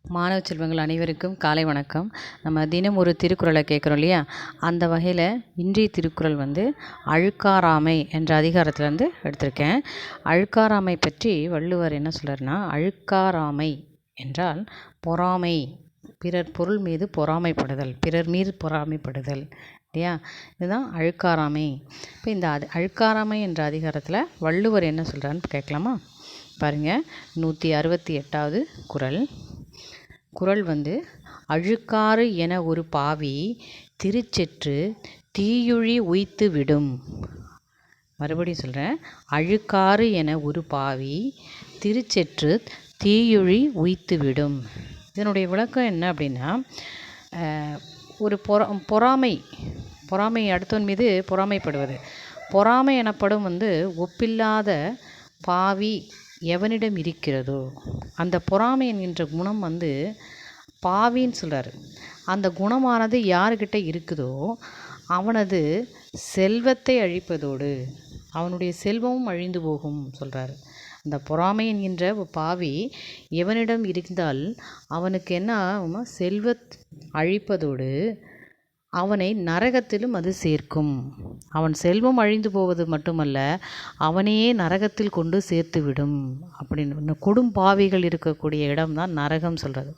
மாணவ செல்வங்கள் அனைவருக்கும் காலை வணக்கம். நம்ம தினம் ஒரு திருக்குறளை கேட்குறோம் இல்லையா? அந்த வகையில் இன்றைய திருக்குறள் அழுக்காராமை என்ற அதிகாரத்திலேருந்து எடுத்திருக்கேன். அழுக்காராமை பற்றி வள்ளுவர் என்ன சொல்கிறாருன்னா, அழுக்காராமை என்றால் பொறாமை, பிறர் பொருள் மீது பொறாமைப்படுதல், பிறர் மீது பொறாமைப்படுதல் இல்லையா? இதுதான் அழுக்காராமை. இப்போ இந்த அழுக்காராமை என்ற அதிகாரத்தில் வள்ளுவர் என்ன சொல்கிறான்னு கேட்கலாமா? பாருங்கள், 168வது குறள் அழுக்காறு என ஒரு பாவி திருச்செற்று தீயுழி உய்த்து விடும். மறுபடியும் சொல்கிறேன், அழுக்காறு என ஒரு பாவி திருச்செற்று தீயுழி உய்த்து விடும். இதனுடைய விளக்கம் என்ன அப்படின்னா, ஒரு பொறாமை அடுத்தவன் மீது பொறாமைப்படுவது. பொறாமை எனப்படும் ஒப்பில்லாத பாவி எவனிடம் இருக்கிறதோ அந்த பொறாமை என்கின்ற குணம் பாவின்னு சொல்கிறார். அந்த குணமானது யாருக்கிட்ட இருக்குதோ அவனது செல்வத்தை அழிப்பதோடு அவனுடைய செல்வமும் அழிந்து போகும் சொல்கிறார். அந்த பொறாமை என்கின்ற பாவி எவனிடம் இருந்தால் அவனுக்கு என்ன ஆகுமா? அழிப்பதோடு அவனை நரகத்திலும் அது சேர்க்கும். அவன் செல்வம் அழிந்து போவது மட்டுமல்ல, அவனையே நரகத்தில் கொண்டு சேர்த்து விடும் அப்படின்னு. கொடும்பாவிகள் இருக்கக்கூடிய இடம்தான் நரகம் சொல்கிறது.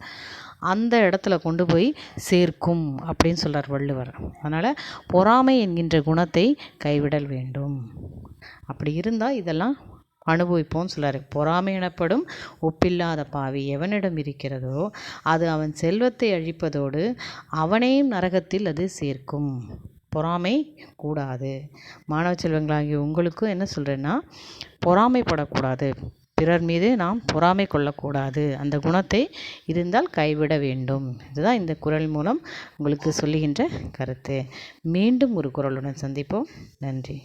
அந்த இடத்துல கொண்டு போய் சேர்க்கும் அப்படின்னு சொல்கிறார் வள்ளுவர். அதனால் பொறாமை என்கின்ற குணத்தை கைவிடல் வேண்டும். அப்படி இருந்தால் இதெல்லாம் அனுபவிப்போம்னு சொல்கிறார். பொறாமை எனப்படும் ஒப்பில்லாத பாவி எவனிடம் இருக்கிறதோ அது அவன் செல்வத்தை அழிப்பதோடு அவனையும் நரகத்தில் அது சேர்க்கும். பொறாமை கூடாது. மாணவ செல்வங்களாகிய உங்களுக்கும் என்ன சொல்கிறேன்னா, பொறாமைப்படக்கூடாது, பிறர் மீது நாம் பொறாமை கொள்ளக்கூடாது. அந்த குணத்தை இருந்தால் கைவிட வேண்டும். இதுதான் இந்த குறள் மூலம் உங்களுக்கு சொல்லுகின்ற கருத்து. மீண்டும் ஒரு குறளுடன் சந்திப்போம். நன்றி.